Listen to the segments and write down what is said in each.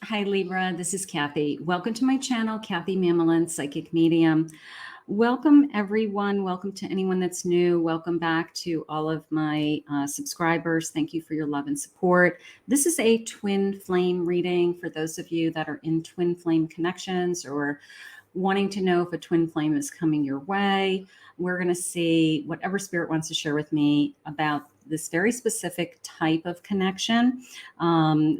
Hi, Libra. This is Kathy. Welcome to my channel, Kathy Mamolen, Psychic Medium. Welcome, everyone. Welcome to anyone that's new. Welcome back to all of my subscribers. Thank you for your love and support. This is a twin flame reading for those of you that are in twin flame connections or wanting to know if a twin flame is coming your way. We're going to see whatever spirit wants to share with me about this very specific type of connection.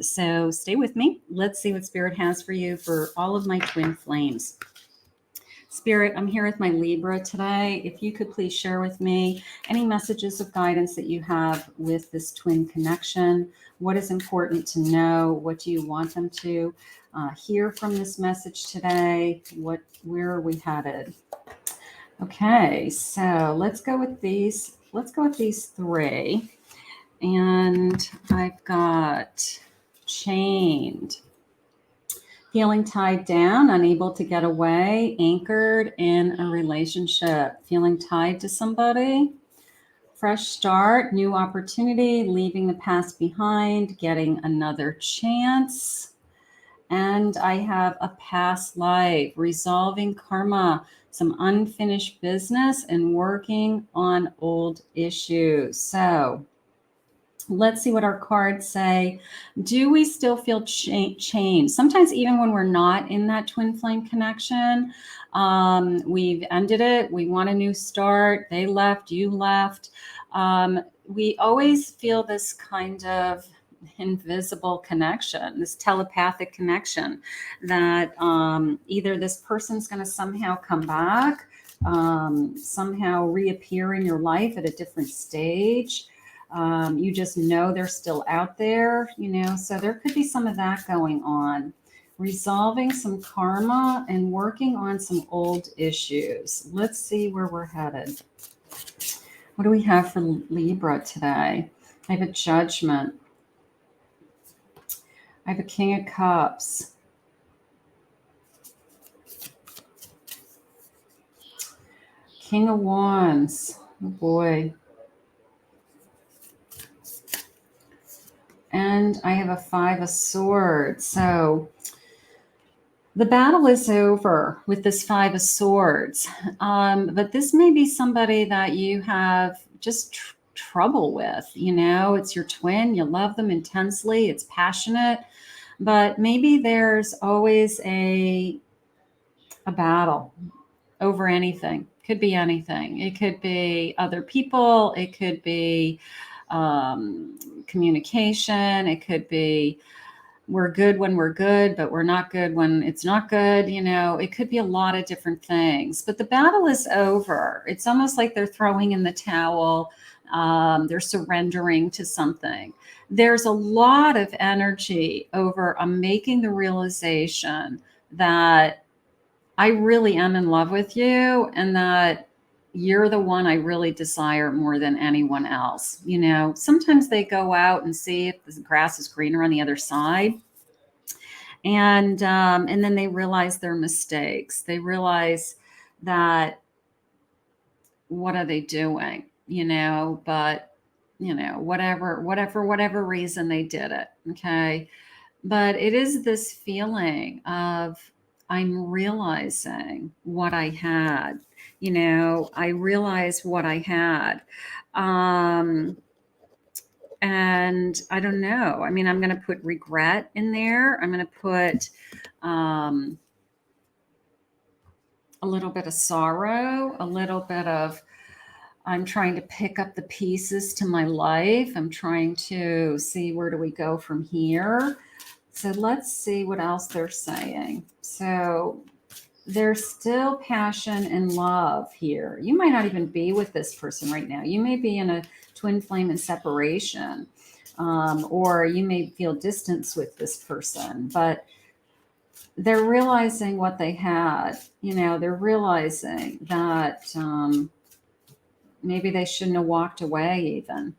So stay with me. Let's see what spirit has for you for all of my twin flames. Spirit, I'm here with my Libra today. If you could please share with me any messages of guidance that you have with this twin connection. What is important to know? What do you want them to hear from this message today? Where are we headed? Okay, so let's go with these. Let's go with these three. And I've got chained, feeling tied down, unable to get away, anchored in a relationship, feeling tied to somebody, fresh start, new opportunity, leaving the past behind, getting another chance. And I have a past life, resolving karma, some unfinished business, and working on old issues. So let's see what our cards say. Do we still feel changed? Sometimes even when we're not in that twin flame connection, we've ended it. We want a new start. They left, you left. We always feel this kind of invisible connection, this telepathic connection that either this person's going to somehow come back, somehow reappear in your life at a different stage. You just know they're still out there, so there could be some of that going on. Resolving some karma and working on some old issues. Let's see where we're headed. What do we have for Libra today? I have a Judgment. I have a King of Cups. King of Wands. Oh boy. And I have a Five of Swords. So the battle is over with this Five of Swords. But this may be somebody that you have just trouble with. It's your twin. You love them intensely. It's passionate. But maybe there's always a battle over anything. Could be anything. It could be other people. It could be communication. It could be we're good when we're good, but we're not good when it's not good. It could be a lot of different things, but the battle is over. It's almost like they're throwing in the towel. They're surrendering to something. There's a lot of energy over making the realization that I really am in love with you and that you're the one I really desire more than anyone else. Sometimes they go out and see if the grass is greener on the other side. And then they realize their mistakes. They realize that what are they doing? But whatever reason they did it. Okay. But it is this feeling of I'm realizing what I had. I realized what I had. And I don't know. I mean, I'm going to put regret in there. I'm going to put a little bit of sorrow, a little bit of I'm trying to pick up the pieces to my life. I'm trying to see where do we go from here. So let's see what else they're saying. So there's still passion and love here. You might not even be with this person right now. You may be in a twin flame and separation, or you may feel distance with this person, but they're realizing what they had. They're realizing that maybe they shouldn't have walked away even.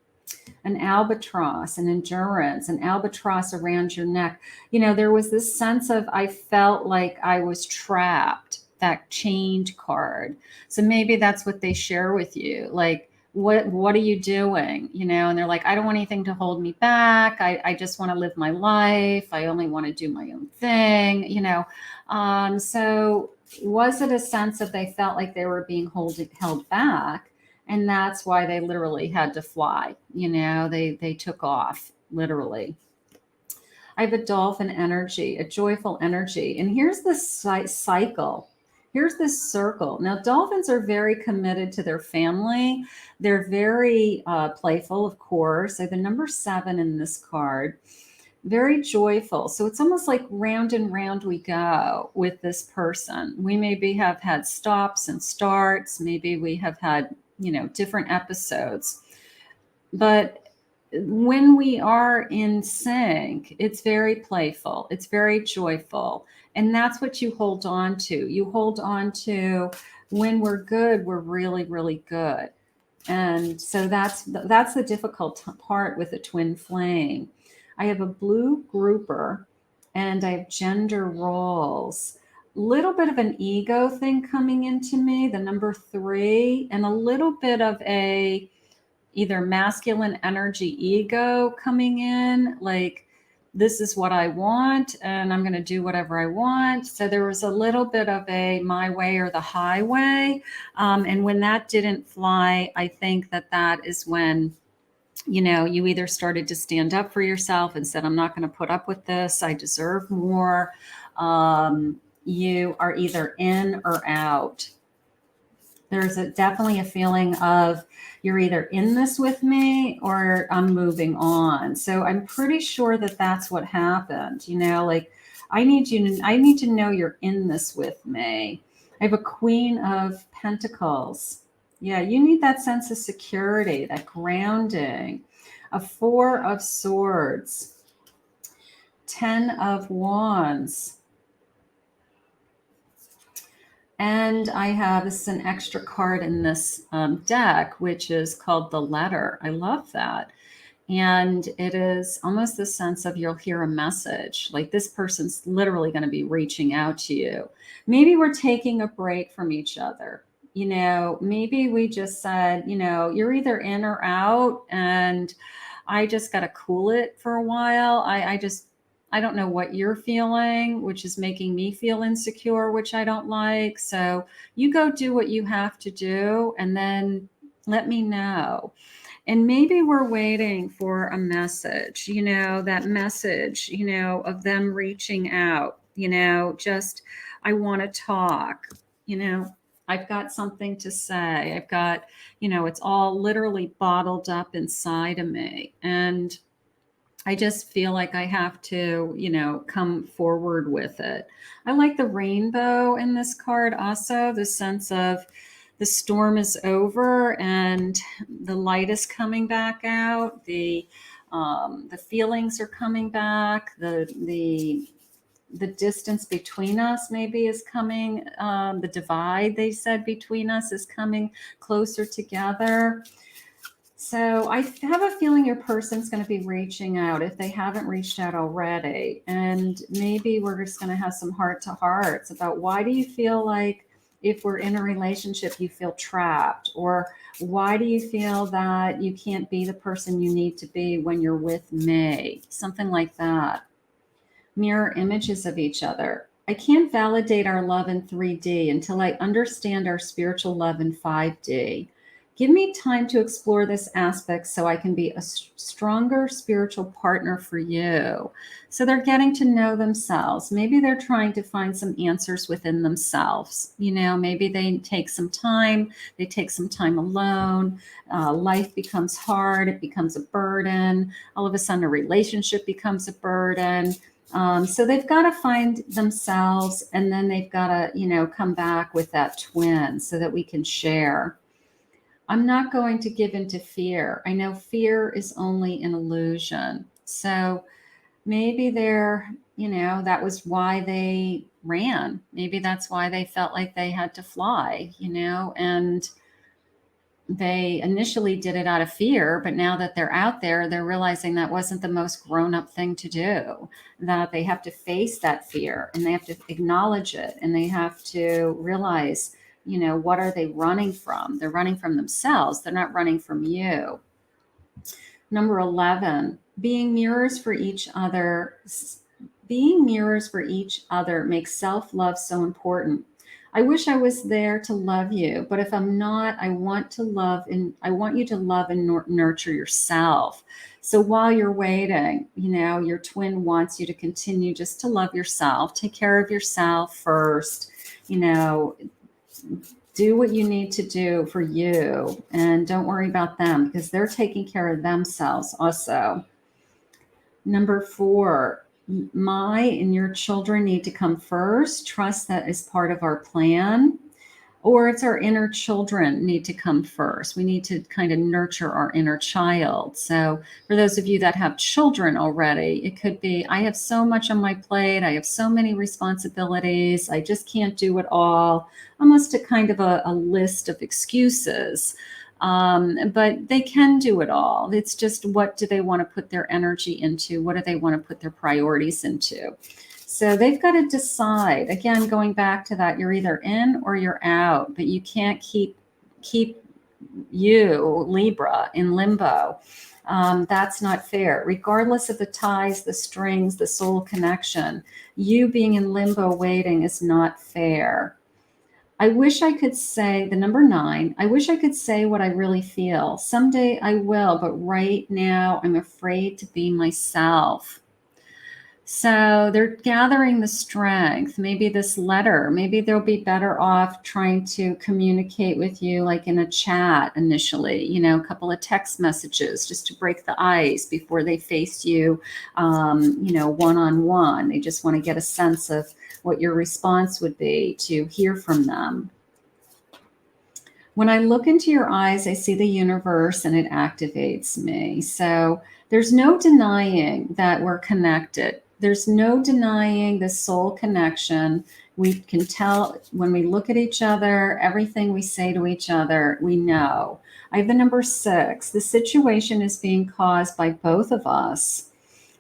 An albatross, an endurance, an albatross around your neck. There was this sense of I felt like I was trapped, that chained card. So maybe that's what they share with you. Like, what are you doing? You know, and they're like, I don't want anything to hold me back. I just want to live my life. I only want to do my own thing, you know. So was it a sense that they felt like they were being held back? And that's why they literally had to fly, you know, they took off literally. I have a dolphin energy, a joyful energy. And here's the cycle. Here's this circle. Now, dolphins are very committed to their family. They're very playful, of course. I have the number 7 in this card. Very joyful. So it's almost like round and round we go with this person. We maybe have had stops and starts. Maybe we have had, you know, different episodes. But when we are in sync, it's very playful, it's very joyful. And that's what you hold on to. You hold on to when we're good, we're really, really good. And so that's the difficult part with a twin flame. I have a blue grouper and I have gender roles. Little bit of an ego thing coming into me, the number 3, and a little bit of a either masculine energy ego coming in, like this is what I want and I'm going to do whatever I want. So there was a little bit of a my way or the highway. And when that didn't fly, I think that is when, you know, you either started to stand up for yourself and said, I'm not going to put up with this. I deserve more. You are either in or out. There's definitely a feeling of you're either in this with me or I'm moving on. So I'm pretty sure that that's what happened. You know, like I need to know you're in this with me. I have a Queen of Pentacles. Yeah, you need that sense of security, that grounding. A 4 of Swords. 10 of Wands. And I have, this is an extra card in this deck, which is called The Letter. I love that. And it is almost the sense of you'll hear a message, like this person's literally going to be reaching out to you. Maybe we're taking a break from each other. You know, maybe we just said, you know, you're either in or out, and I just got to cool it for a while. I don't know what you're feeling, which is making me feel insecure, which I don't like. So you go do what you have to do and then let me know. And maybe we're waiting for a message, you know, that message, you know, of them reaching out, you know, just, I want to talk, you know, I've got something to say. I've got, you know, it's all literally bottled up inside of me. And I just feel like I have to, you know, come forward with it. I like the rainbow in this card also, the sense of the storm is over and the light is coming back out. The feelings are coming back. The distance between us maybe is coming. The divide, they said, between us is coming closer together. So I have a feeling your person's going to be reaching out if they haven't reached out already. And maybe we're just going to have some heart to hearts about why do you feel like if we're in a relationship, you feel trapped? Or why do you feel that you can't be the person you need to be when you're with me? Something like that. Mirror images of each other. I can't validate our love in 3D until I understand our spiritual love in 5D. Give me time to explore this aspect so I can be a stronger spiritual partner for you. So they're getting to know themselves. Maybe they're trying to find some answers within themselves. You know, maybe they take some time. They take some time alone. Life becomes hard. It becomes a burden. All of a sudden, a relationship becomes a burden. So they've got to find themselves, and then they've got to, you know, come back with that twin so that we can share. I'm not going to give into fear. I know fear is only an illusion. So maybe they're, you know, that was why they ran. Maybe that's why they felt like they had to fly, you know, and they initially did it out of fear, but now that they're out there, they're realizing that wasn't the most grown-up thing to do, that they have to face that fear and they have to acknowledge it and they have to realize, you know, what are they running from? They're running from themselves. They're not running from you. Number 11, being mirrors for each other. Being mirrors for each other makes self-love so important. I wish I was there to love you, but if I'm not, I want to love and I want you to love and nurture yourself. So while you're waiting, you know, your twin wants you to continue just to love yourself, take care of yourself first, you know, do what you need to do for you and don't worry about them because they're taking care of themselves also. Number 4, my and your children need to come first. Trust that is part of our plan. Or it's our inner children need to come first. We need to kind of nurture our inner child. So for those of you that have children already, it could be, I have so much on my plate. I have so many responsibilities. I just can't do it all. Almost a kind of a list of excuses. But they can do it all. It's just, what do they want to put their energy into? What do they want to put their priorities into? So they've got to decide. Again, going back to that, you're either in or you're out, but you can't keep you, Libra, in limbo. That's not fair. Regardless of the ties, the strings, the soul connection, you being in limbo waiting is not fair. I wish I could say, the number 9, I wish I could say what I really feel. Someday I will, but right now I'm afraid to be myself. So they're gathering the strength. Maybe this letter, maybe they'll be better off trying to communicate with you like in a chat initially, you know, a couple of text messages just to break the ice before they face you, you know, one-on-one. They just want to get a sense of what your response would be to hear from them. When I look into your eyes, I see the universe and it activates me. So there's no denying that we're connected. There's no denying the soul connection. We can tell when we look at each other, everything we say to each other, we know. I have the number 6. The situation is being caused by both of us.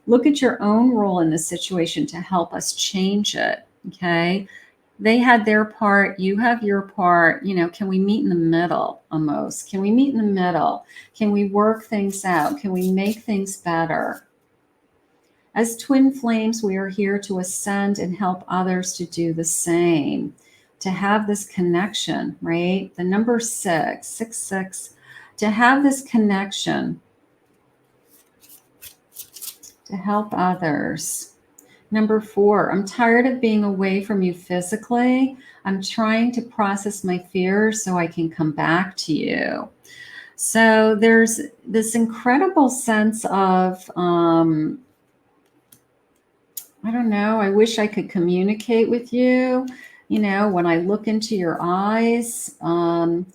Look at your own role in the situation to help us change it, okay? They had their part, you have your part. You know, can we meet in the middle almost? Can we meet in the middle? Can we work things out? Can we make things better? As twin flames, we are here to ascend and help others to do the same, to have this connection, right? The number 6, to have this connection, to help others. Number 4, I'm tired of being away from you physically. I'm trying to process my fears so I can come back to you. So there's this incredible sense of, I don't know, I wish I could communicate with you. You know, when I look into your eyes, I'm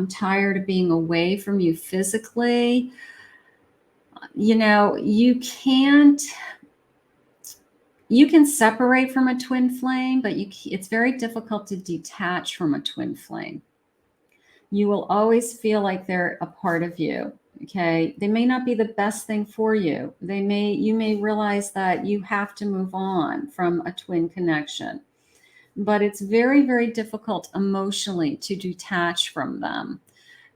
tired of being away from you physically. You know, you can separate from a twin flame, but it's very difficult to detach from a twin flame. You will always feel like they're a part of you. Okay. They may not be the best thing for you. You may realize that you have to move on from a twin connection, but it's very, very difficult emotionally to detach from them.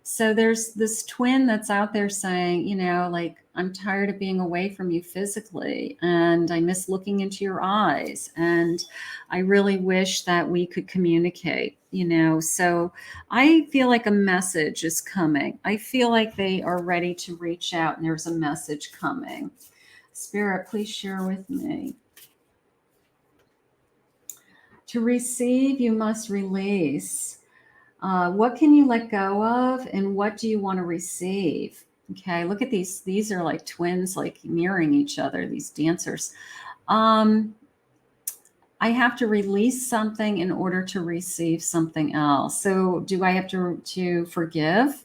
So there's this twin that's out there saying, you know, like, I'm tired of being away from you physically, and I miss looking into your eyes, and I really wish that we could communicate, you know. So I feel like a message is coming. I feel like they are ready to reach out, and there's a message coming. Spirit, please share with me. To receive, you must release. What can you let go of, and what do you want to receive? Okay, look at these. These are like twins, like mirroring each other, these dancers. I have to release something in order to receive something else. So do I have to forgive?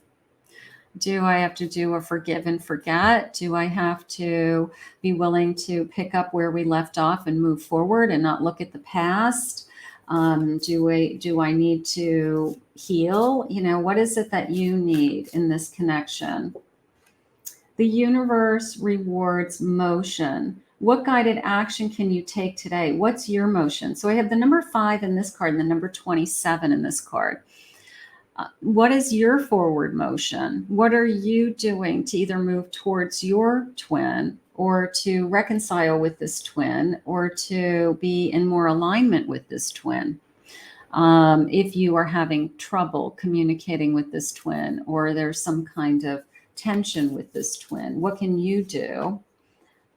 Do I have to do a forgive and forget? Do I have to be willing to pick up where we left off and move forward and not look at the past? Do I need to heal? You know, what is it that you need in this connection? The universe rewards motion. What guided action can you take today? What's your motion? So I have the number 5 in this card and the number 27 in this card. What is your forward motion? What are you doing to either move towards your twin or to reconcile with this twin or to be in more alignment with this twin? If you are having trouble communicating with this twin or there's some kind of tension with this twin, what can you do?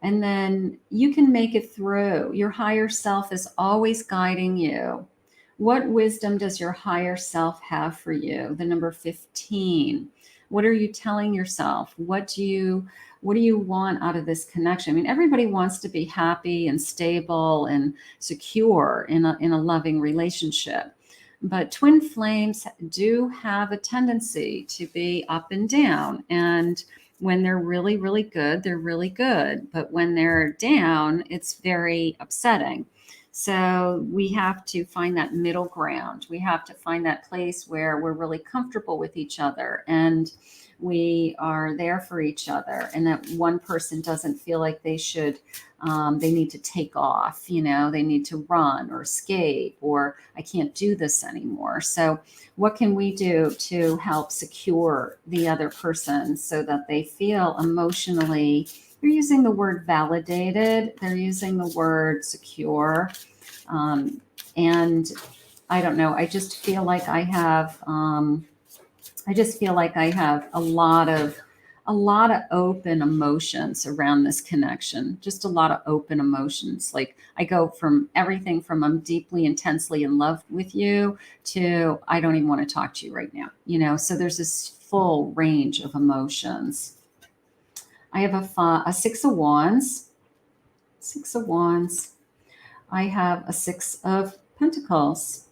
And then you can make it through. Your higher self is always guiding you. What wisdom does your higher self have for you? The number 15. What are you telling yourself? What do you want out of this connection? I mean, everybody wants to be happy and stable and secure in a loving relationship. But twin flames do have a tendency to be up and down. And when they're really, really good, they're really good. But when they're down, it's very upsetting. So we have to find that middle ground. We have to find that place where we're really comfortable with each other and we are there for each other, and that one person doesn't feel like they need to take off, they need to run or escape, or I can't do this anymore. So what can we do to help secure the other person so that they feel emotionally, they're using the word validated, they're using the word secure. And I don't know, I just feel like I have a lot of open emotions around this connection. Just a lot of open emotions. Like I go from everything from I'm deeply, intensely in love with you to I don't even want to talk to you right now. So there's this full range of emotions. I have a 6 of Wands. 6 of Wands. I have a 6 of Pentacles.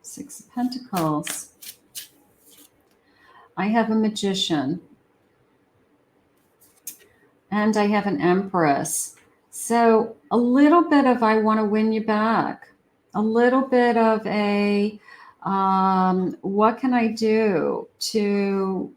6 of Pentacles. I have a Magician. And I have an Empress. So a little bit of I want to win you back. A little bit of what can I do to,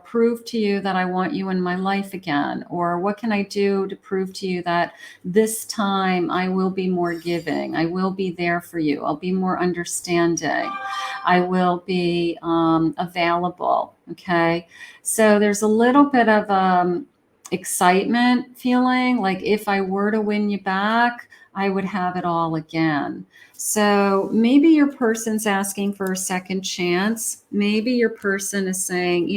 prove to you that I want you in my life again? Or what can I do to prove to you that this time I will be more giving? I will be there for you. I'll be more understanding. I will be available. Okay. So there's a little bit of excitement feeling like if I were to win you back, I would have it all again. So maybe your person's asking for a second chance. Maybe your person is saying,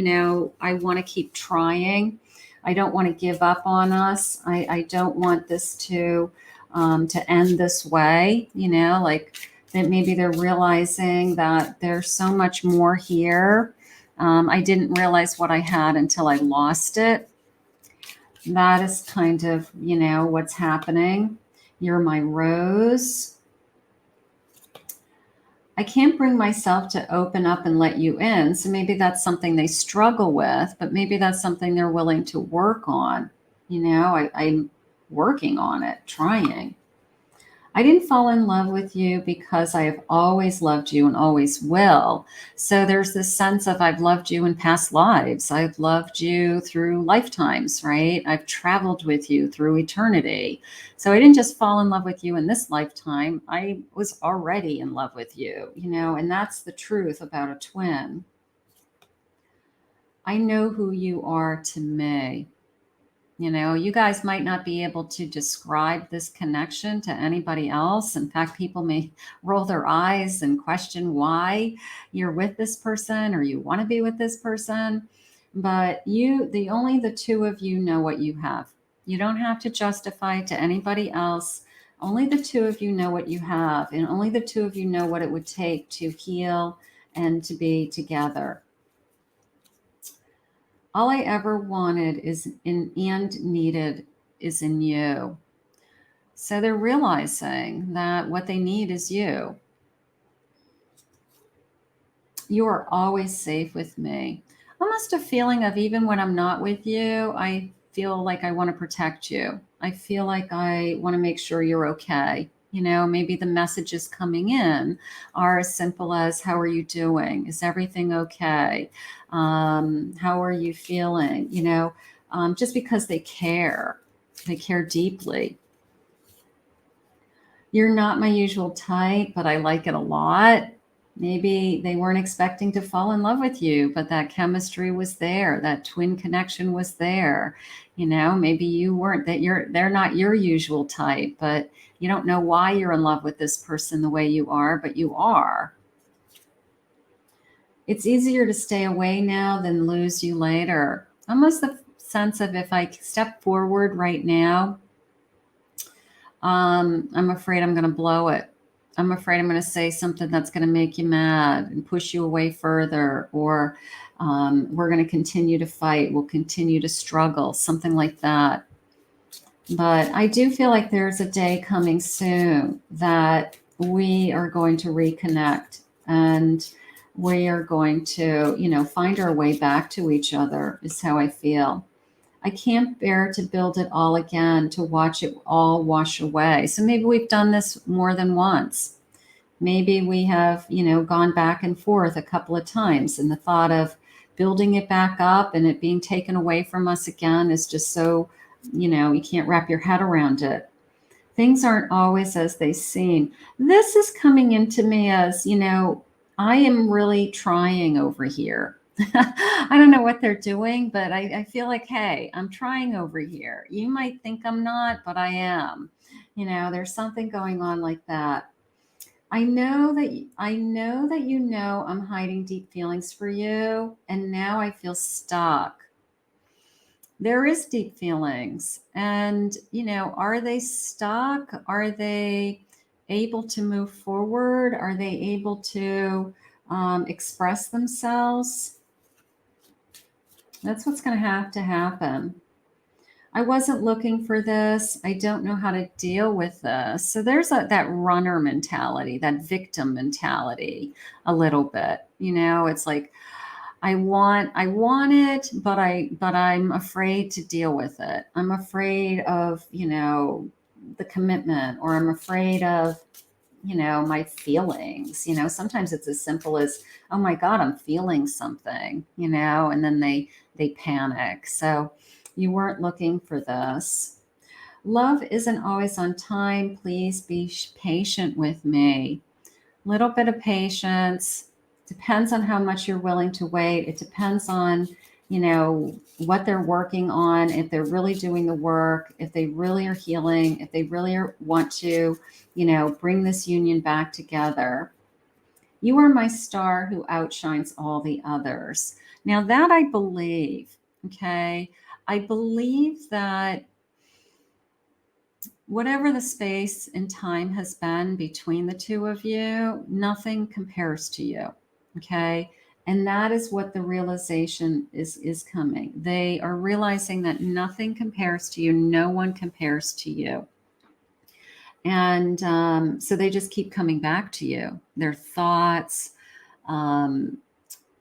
I want to keep trying. I don't want to give up on us. I don't want this to end this way, like that maybe they're realizing that there's so much more here. I didn't realize what I had until I lost it. That is kind of, what's happening. You're my rose. I can't bring myself to open up and let you in. So maybe that's something they struggle with, but maybe that's something they're willing to work on. I'm working on it, trying. I didn't fall in love with you because I have always loved you and always will. So there's this sense of I've loved you in past lives. I've loved you through lifetimes, right? I've traveled with you through eternity. So I didn't just fall in love with you in this lifetime. I was already in love with you, and that's the truth about a twin. I know who you are to me. You guys might not be able to describe this connection to anybody else. In fact, people may roll their eyes and question why you're with this person or you want to be with this person. But only the two of you know what you have. You don't have to justify it to anybody else. Only the two of you know what you have, and only the two of you know what it would take to heal and to be together. All I ever wanted and needed is in you. So they're realizing that what they need is you. You are always safe with me. Almost a feeling of even when I'm not with you, I feel like I want to protect you. I feel like I want to make sure you're okay. Maybe the messages coming in are as simple as, how are you doing? Is everything okay? How are you feeling? Just because they care deeply. You're not my usual type, but I like it a lot. Maybe they weren't expecting to fall in love with you, but that chemistry was there. That twin connection was there. Maybe you weren't, they're not your usual type, but you don't know why you're in love with this person the way you are, but you are. It's easier to stay away now than lose you later. Almost the sense of, if I step forward right now, I'm afraid I'm going to blow it. I'm afraid I'm going to say something that's going to make you mad and push you away further, or we're going to continue to fight. We'll continue to struggle, something like that. But I do feel like there's a day coming soon that we are going to reconnect, and we are going to, find our way back to each other, is how I feel. I can't bear to build it all again, to watch it all wash away. So maybe we've done this more than once. Maybe we have, gone back and forth a couple of times, and the thought of building it back up and it being taken away from us again is just so, you can't wrap your head around it. Things aren't always as they seem. This is coming into me as, I am really trying over here. I don't know what they're doing, but I feel like, hey, I'm trying over here. You might think I'm not, but I am. There's something going on like that. I know that I'm hiding deep feelings for you, and now I feel stuck. There is deep feelings, and are they stuck? Are they able to move forward? Are they able to express themselves? That's what's going to have to happen. I wasn't looking for this. I don't know how to deal with this. So there's that runner mentality, that victim mentality a little bit. It's like, I want it, but I'm afraid to deal with it. I'm afraid of, the commitment, or I'm afraid of, my feelings. Sometimes it's as simple as, oh my God, I'm feeling something, and then they panic. So you weren't looking for this. Love isn't always on time. Please be patient with me. Little bit of patience. Depends on how much you're willing to wait. It depends on, what they're working on, if they're really doing the work, if they really are healing, if they really want to, bring this union back together. You are my star who outshines all the others. Now that I believe, okay, I believe that whatever the space and time has been between the two of you, nothing compares to you, okay? And that is what the realization is coming. They are realizing that nothing compares to you. No one compares to you. And so they just keep coming back to you. Their thoughts,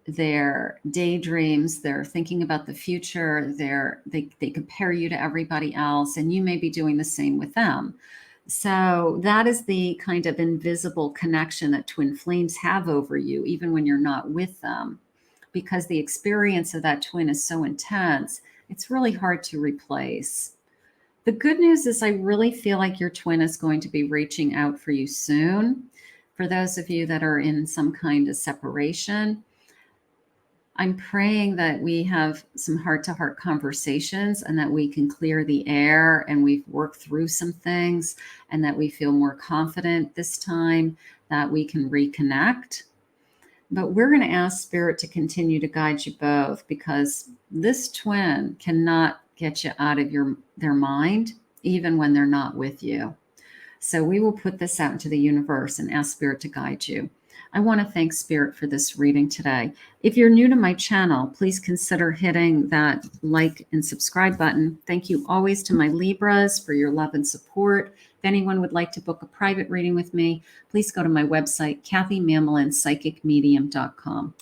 their daydreams, they're thinking about the future. They compare you to everybody else, and you may be doing the same with them. So that is the kind of invisible connection that twin flames have over you, even when you're not with them, because the experience of that twin is so intense, it's really hard to replace. The good news is I really feel like your twin is going to be reaching out for you soon. For those of you that are in some kind of separation, I'm praying that we have some heart-to-heart conversations, and that we can clear the air, and we've worked through some things, and that we feel more confident this time, that we can reconnect. But we're going to ask Spirit to continue to guide you both, because this twin cannot get you out of their mind, even when they're not with you. So we will put this out into the universe and ask Spirit to guide you. I want to thank Spirit for this reading today. If you're new to my channel, please consider hitting that like and subscribe button. Thank you always to my Libras for your love and support. If anyone would like to book a private reading with me, please go to my website, KathyMamolenPsychicMedium.com.